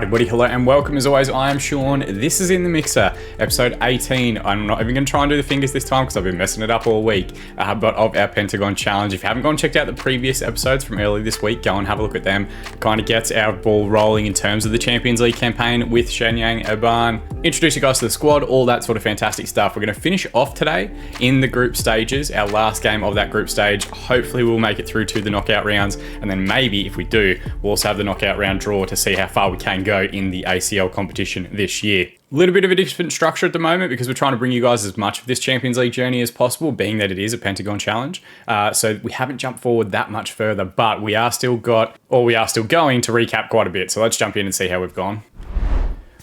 everybody, hello and welcome. As always, I am Sean. This is In The Mixer, episode 18. I'm not even going to try and do the fingers this time because I've been messing it up all week, but of our Pentagon challenge. If you haven't gone and checked out the previous episodes from earlier this week, go and have a look at them. Kind of gets our ball rolling in terms of the Champions League campaign with Shenyang Oban. Introduce you guys to the squad, all that sort of fantastic stuff. We're going to finish off today in the group stages, our last game of that group stage. Hopefully we'll make it through to the knockout rounds, and then maybe if we do, we'll also have the knockout round draw to see how far we can go in the ACL competition this year. A little bit of a different structure at the moment because we're trying to bring you guys as much of this Champions League journey as possible, being that it is a Pentagon challenge. So we haven't jumped forward that much further, but we are still going to recap quite a bit. So let's jump in and see how we've gone.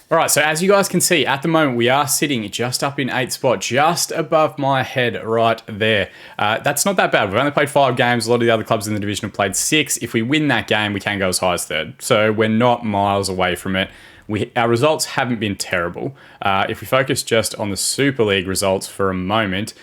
All right, so as you guys can see, at the moment, we are sitting just up in 8th spot, just above my head right there. That's not that bad. We've only played 5 games. A lot of the other clubs in the division have played 6. If we win that game, we can go as high as 3rd. So we're not miles away from it. Our results haven't been terrible. If we focus just on the Super League results for a moment,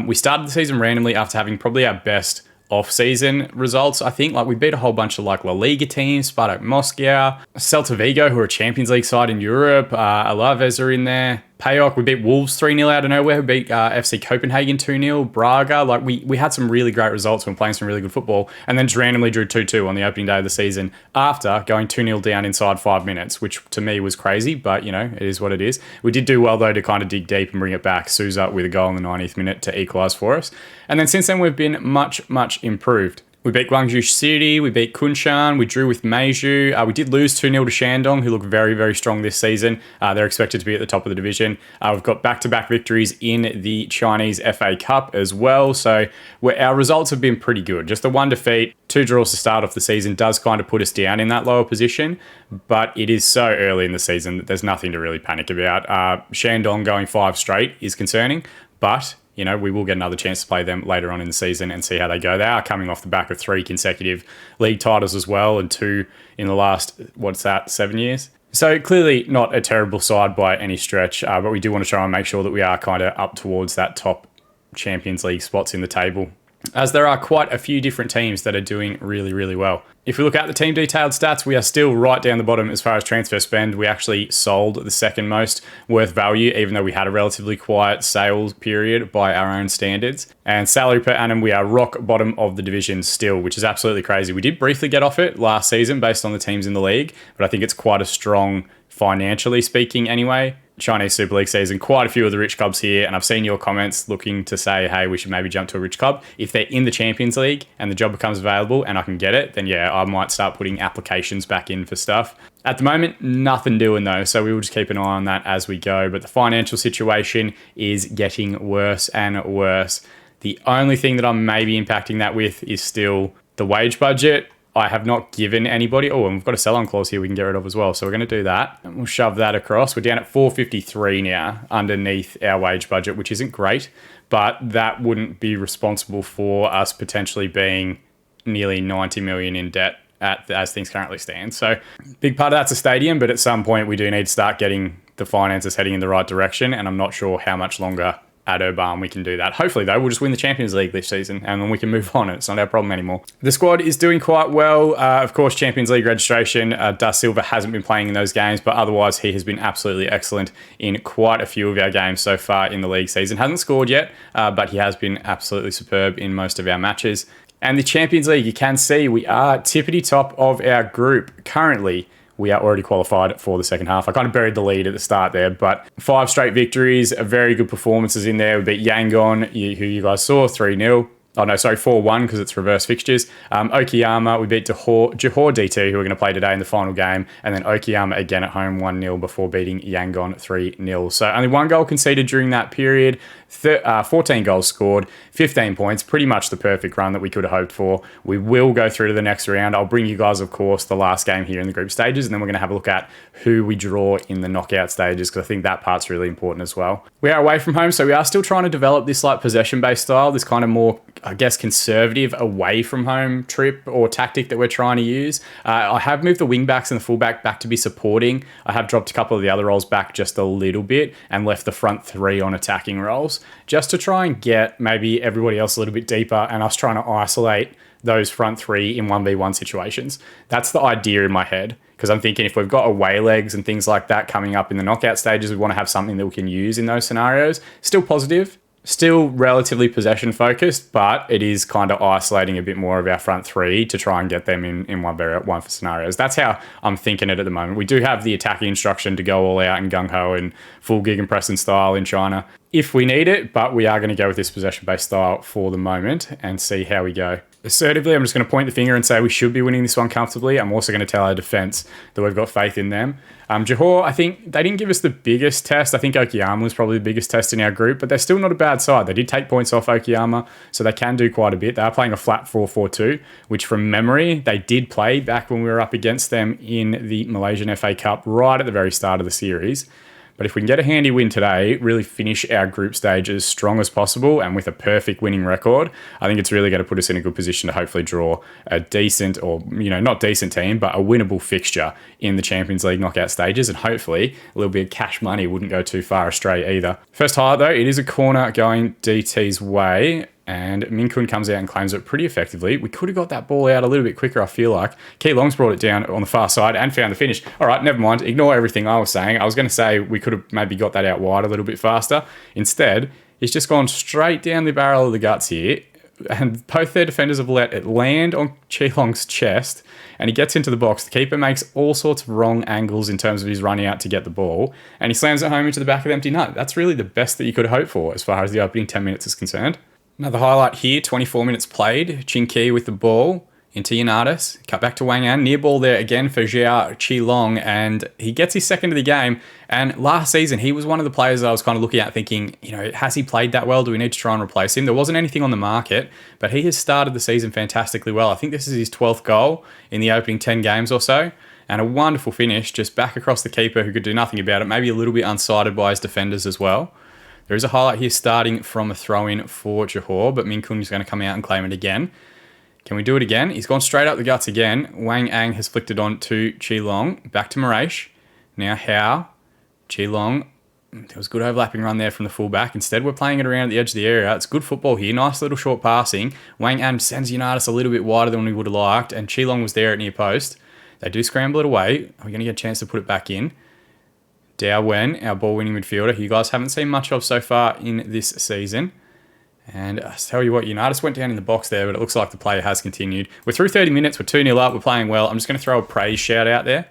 we started the season randomly after having probably our best off-season results. I think we beat a whole bunch of La Liga teams, Spartak Moscow, Celta Vigo, who are a Champions League side in Europe, Alaves are in there. PAOK, we beat Wolves 3-0 out of nowhere. We beat FC Copenhagen 2-0. Braga, we had some really great results when playing some really good football, and then just randomly drew 2-2 on the opening day of the season after going 2-0 down inside 5 minutes, which to me was crazy, but it is what it is. We did do well though to kind of dig deep and bring it back. Souza with a goal in the 90th minute to equalise for us. And then since then we've been much, much improved. We beat Guangzhou City, we beat Kunshan, we drew with Meiju. We did lose 2-0 to Shandong, who look very, very strong this season. They're expected to be at the top of the division. We've got back-to-back victories in the Chinese FA Cup as well. So our results have been pretty good. Just the 1 defeat, 2 draws to start off the season does kind of put us down in that lower position. But it is so early in the season that there's nothing to really panic about. Shandong going 5 straight is concerning, but we will get another chance to play them later on in the season and see how they go. They are coming off the back of 3 consecutive league titles as well, and 2 in the last, 7 years? So clearly not a terrible side by any stretch, but we do want to try and make sure that we are kind of up towards that top Champions League spots in the table, as there are quite a few different teams that are doing really, really well. If we look at the team detailed stats, we are still right down the bottom as far as transfer spend. We actually sold the second most worth value, even though we had a relatively quiet sales period by our own standards. And salary per annum, we are rock bottom of the division still, which is absolutely crazy. We did briefly get off it last season based on the teams in the league, but I think it's quite a strong, financially speaking anyway, Chinese Super League season. Quite a few of the rich clubs here, and I've seen your comments looking to say, hey, we should maybe jump to a rich club. If they're in the Champions League and the job becomes available and I can get it, then yeah, I might start putting applications back in for stuff. At the moment, nothing doing though, so we will just keep an eye on that as we go. But the financial situation is getting worse and worse. The only thing that I'm maybe impacting that with is still the wage budget. I have not given anybody. Oh, and we've got a sell-on clause here we can get rid of as well. So we're going to do that. And we'll shove that across. We're down at 453 now underneath our wage budget, which isn't great. But that wouldn't be responsible for us potentially being nearly 90 million in debt as things currently stand. So big part of that's a stadium, but at some point we do need to start getting the finances heading in the right direction. And I'm not sure how much longer at Oban we can do that. Hopefully though, we'll just win the Champions League this season and then we can move on. It's not our problem anymore. The squad is doing quite well. Of course, Champions League registration, Da Silva hasn't been playing in those games, but otherwise he has been absolutely excellent in quite a few of our games so far in the league season. Hasn't scored yet, but he has been absolutely superb in most of our matches. And the Champions League, you can see we are tippity top of our group currently. We are already qualified for the second half. I kind of buried the lead at the start there, but 5 straight victories, very good performances in there. We beat Yangon, who you guys saw, 3-0. Oh no, sorry, 4-1 because it's reverse fixtures. Okayama, we beat Johor DT, who are going to play today in the final game. And then Okayama again at home, 1-0 before beating Yangon 3-0. So only 1 goal conceded during that period. 14 goals scored, 15 points, pretty much the perfect run that we could have hoped for. We will go through to the next round. I'll bring you guys, of course, the last game here in the group stages, and then we're going to have a look at who we draw in the knockout stages, because I think that part's really important as well. We are away from home, so we are still trying to develop this possession-based style, this kind of more, I guess, conservative away from home trip or tactic that we're trying to use. I have moved the wing-backs and the full-back back to be supporting. I have dropped a couple of the other roles back just a little bit and left the front 3 on attacking roles, just to try and get maybe everybody else a little bit deeper and us trying to isolate those front 3 in 1v1 situations. That's the idea in my head. because I'm thinking if we've got away legs and things like that coming up in the knockout stages, we want to have something that we can use in those scenarios. Still positive, still relatively possession focused, but it is kind of isolating a bit more of our front three to try and get them in one for scenarios. That's how I'm thinking it at the moment. We do have the attacking instruction to go all out and gung-ho and full gig and Preston style in China if we need it, but we are going to go with this possession-based style for the moment and see how we go. Assertively, I'm just going to point the finger and say we should be winning this one comfortably. I'm also going to tell our defense that we've got faith in them. Johor, I think they didn't give us the biggest test. I think Okayama was probably the biggest test in our group, but they're still not a bad side. They did take points off Okayama, so they can do quite a bit. They are playing a flat 4-4-2, which from memory, they did play back when we were up against them in the Malaysian FA Cup right at the very start of the series. But if we can get a handy win today, really finish our group stage as strong as possible and with a perfect winning record, I think it's really going to put us in a good position to hopefully draw a decent or, not decent team, but a winnable fixture in the Champions League knockout stages. And hopefully a little bit of cash money wouldn't go too far astray either. First highlight though, it is a corner going DT's way. And Min Kun comes out and claims it pretty effectively. We could have got that ball out a little bit quicker, I feel like. Key Long's brought it down on the far side and found the finish. All right, never mind. Ignore everything I was saying. I was going to say we could have maybe got that out wide a little bit faster. Instead, he's just gone straight down the barrel of the guts here. And both their defenders have let it land on Chi Long's chest. And he gets into the box. The keeper makes all sorts of wrong angles in terms of his running out to get the ball. And he slams it home into the back of the empty net. That's really the best that you could hope for as far as the opening 10 minutes is concerned. Another highlight here, 24 minutes played. Chin Ki with the ball into Unitas. Cut back to Wang An. Near ball there again for Jia Chi Long. And he gets his second of the game. And last season, he was one of the players that I was kind of looking at thinking, has he played that well? Do we need to try and replace him? There wasn't anything on the market, but he has started the season fantastically well. I think this is his 12th goal in the opening 10 games or so. And a wonderful finish just back across the keeper who could do nothing about it. Maybe a little bit unsighted by his defenders as well. There is a highlight here starting from a throw-in for Johor, but Min Kun is going to come out and claim it again. Can we do it again? He's gone straight up the guts again. Wang Ang has flicked it on to Chi Long. Back to Maresh. Now Hao. Chi Long. There was good overlapping run there from the fullback. Instead, we're playing it around at the edge of the area. It's good football here. Nice little short passing. Wang Ang sends Unitas a little bit wider than we would have liked, and Chi Long was there at near post. They do scramble it away. Are we going to get a chance to put it back in? Dao Wen, our ball-winning midfielder, who you guys haven't seen much of so far in this season. And I tell you what, Unitas went down in the box there, but it looks like the play has continued. We're through 30 minutes, we're 2-0 up, we're playing well. I'm just going to throw a praise shout out there.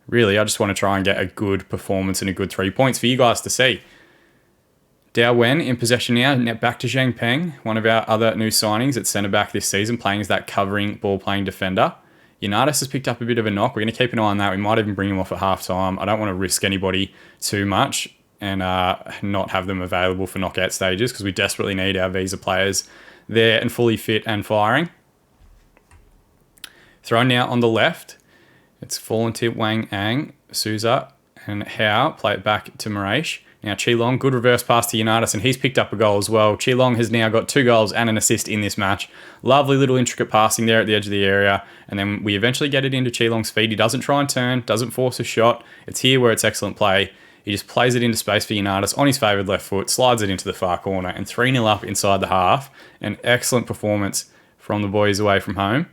Really, I just want to try and get a good performance and a good 3 points for you guys to see. Dao Wen in possession now, net back to Zhang Peng, one of our other new signings at centre-back this season, playing as that covering ball-playing defender. Unitas has picked up a bit of a knock. We're going to keep an eye on that. We might even bring him off at half-time. I don't want to risk anybody too much and not have them available for knockout stages because we desperately need our visa players there and fully fit and firing. Thrown now on the left. It's fallen to Wang Ang, Souza, and Hao. Play it back to Maresh. Now Chi Long, good reverse pass to Unitas, and he's picked up a goal as well. Chi Long has now got 2 goals and an assist in this match. Lovely little intricate passing there at the edge of the area, and then we eventually get it into Chi Long's feet. He doesn't try and turn, doesn't force a shot. It's here where it's excellent play. He just plays it into space for Unitas on his favoured left foot, slides it into the far corner, and 3-0 up inside the half. An excellent performance from the boys away from home.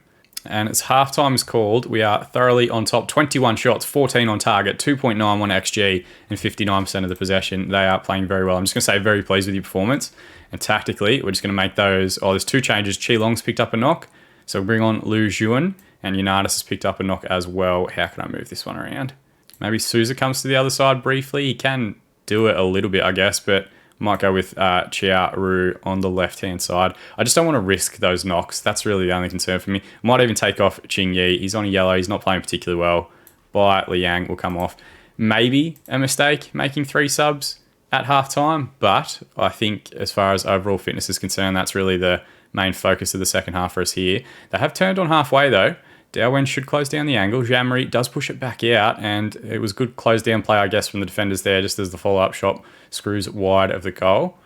And as halftime is called, we are thoroughly on top. 21 shots, 14 on target, 2.91 XG, and 59% of the possession. They are playing very well. I'm just going to say very pleased with your performance. And tactically, we're just going to make those... Oh, there's 2 changes. Chi Long's picked up a knock. So we'll bring on Lu Juan, and Unitas has picked up a knock as well. How can I move this one around? Maybe Souza comes to the other side briefly. He can do it a little bit, I guess, but... Might go with Chia Ru on the left-hand side. I just don't want to risk those knocks. That's really the only concern for me. Might even take off Ching Yi. He's on a yellow. He's not playing particularly well. Bai Liang will come off. Maybe a mistake making 3 subs at halftime, but I think as far as overall fitness is concerned, that's really the main focus of the second half for us here. They have turned on halfway though. Dao Wen should close down the angle. Jamri does push it back out, and it was good close down play, I guess, from the defenders there, just as the follow-up shot screws wide of the goal.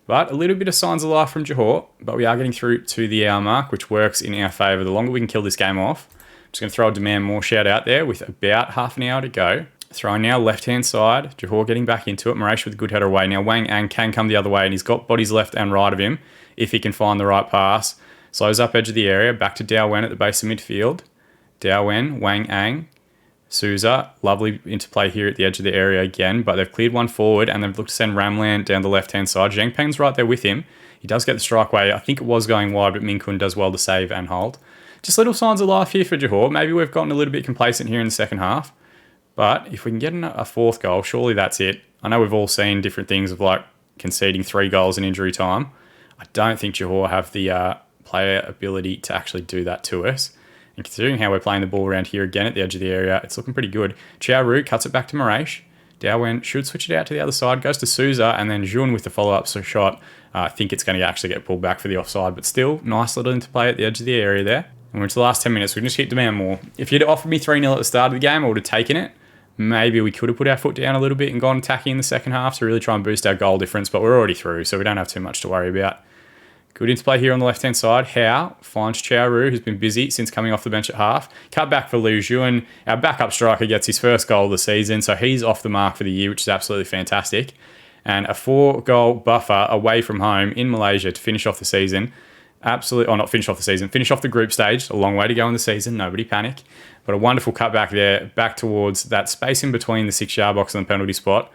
But a little bit of signs of life from Johor, but we are getting through to the hour mark, which works in our favour. The longer we can kill this game off, I'm just going to throw a demand more shout out there with about half an hour to go. Throwing now left-hand side. Johor getting back into it. Maresh with a good header away. Now Wang Ang can come the other way, and he's got bodies left and right of him if he can find the right pass. Slows up edge of the area, back to Dao Wen at the base of midfield. Dao Wen, Wang Ang. Souza, lovely interplay here at the edge of the area again, but they've cleared one forward and they've looked to send Ramlan down the left-hand side. Zhang Peng's right there with him. He does get the strike way. I think it was going wide, but Min Kun does well to save and hold. Just little signs of life here for Johor. Maybe we've gotten a little bit complacent here in the second half, but if we can get a fourth goal, surely that's it. I know we've all seen different things of like conceding 3 goals in injury time. I don't think Johor have the player ability to actually do that to us. And considering how we're playing the ball around here again at the edge of the area, it's looking pretty good. Chow Ru cuts it back to Maresh. Dawen should switch it out to the other side, goes to Souza, and then Jun with the follow-up shot. I think it's going to actually get pulled back for the offside, but still, nice little interplay at the edge of the area there. And we're into the last 10 minutes. We can just keep demanding more. If you'd offered me 3-0 at the start of the game, I would have taken it. Maybe we could have put our foot down a little bit and gone attacking in the second half to really try and boost our goal difference, but we're already through, so we don't have too much to worry about. Good interplay here on the left-hand side. Hao finds Chow Ru, who's been busy since coming off the bench at half. Cut back for Liu Jun. Our backup striker gets his first goal of the season, so he's off the mark for the year, which is absolutely fantastic. And a 4-goal buffer away from home in Malaysia to finish off the season. Absolutely, or not finish off the season, finish off the group stage. A long way to go in the season, nobody panic. But a wonderful cut back there, back towards that space in between the 6-yard box and the penalty spot.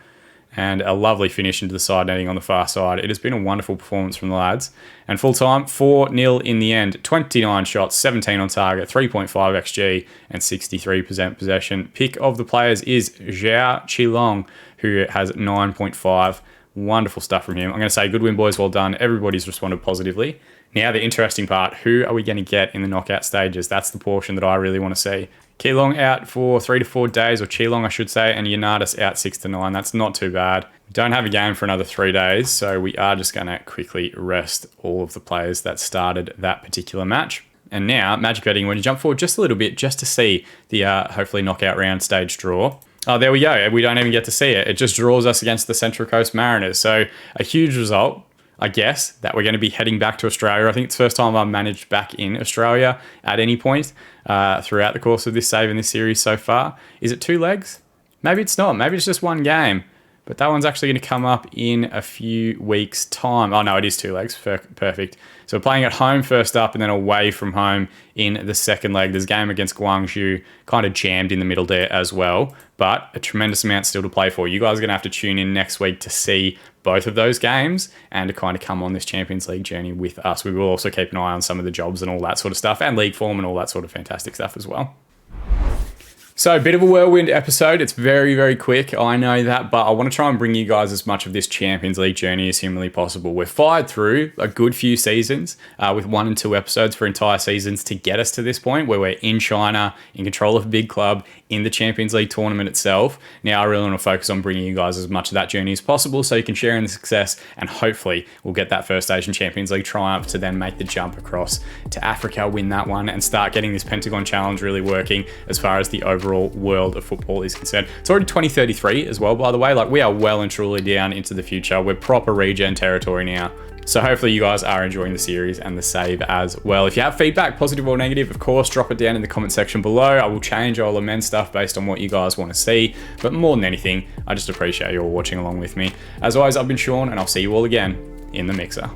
And a lovely finish into the side netting on the far side. It has been a wonderful performance from the lads. And full time, 4-0 in the end. 29 shots, 17 on target, 3.5 XG, and 63% possession. Pick of the players is Zhao Qilong, who has 9.5. Wonderful stuff from him. I'm going to say good win, boys. Well done. Everybody's responded positively. Now, the interesting part, who are we going to get in the knockout stages? That's the portion that I really want to see. Keelong out for 3 to 4 days, or Qilong, I should say, and Yanadis out 6 to 9. That's not too bad. We don't have a game for another 3 days, so we are just going to quickly rest all of the players that started that particular match. And now, magic betting, when you jump forward just a little bit, just to see the hopefully knockout round stage draw. Oh, there we go. We don't even get to see it. It just draws us against the Central Coast Mariners. So a huge result, I guess, that we're going to be heading back to Australia. I think it's the first time I've managed back in Australia at any point throughout the course of this save in this series so far. Is it 2 legs? Maybe it's not. Maybe it's just 1 game. But that one's actually going to come up in a few weeks' time. Oh, no, it is 2 legs. Perfect. So we're playing at home first up and then away from home in the second leg. There's a game against Guangzhou, kind of jammed in the middle there as well. But a tremendous amount still to play for. You guys are going to have to tune in next week to see both of those games and to kind of come on this Champions League journey with us. We will also keep an eye on some of the jobs and all that sort of stuff, and league form and all that sort of fantastic stuff as well. So a bit of a whirlwind episode. It's very, very quick. I know that, but I want to try and bring you guys as much of this Champions League journey as humanly possible. We've fired through a good few seasons with 1 and 2 episodes for entire seasons to get us to this point where we're in China, in control of a big club, in the Champions League tournament itself. Now I really want to focus on bringing you guys as much of that journey as possible so you can share in the success, and hopefully we'll get that first Asian Champions League triumph to then make the jump across to Africa, win that one, and start getting this Pentagon challenge really working as far as the overall world of football is concerned. It's already 2033 as well, by the way. Like, we are well and truly down into the future. We're proper regen territory now. So hopefully you guys are enjoying the series and the save as well. If you have feedback, positive or negative, of course, drop it down in the comment section below. I will change, I'll amend stuff based on what you guys want to see. But more than anything, I just appreciate you all watching along with me. As always, I've been Sean, and I'll see you all again in the mixer.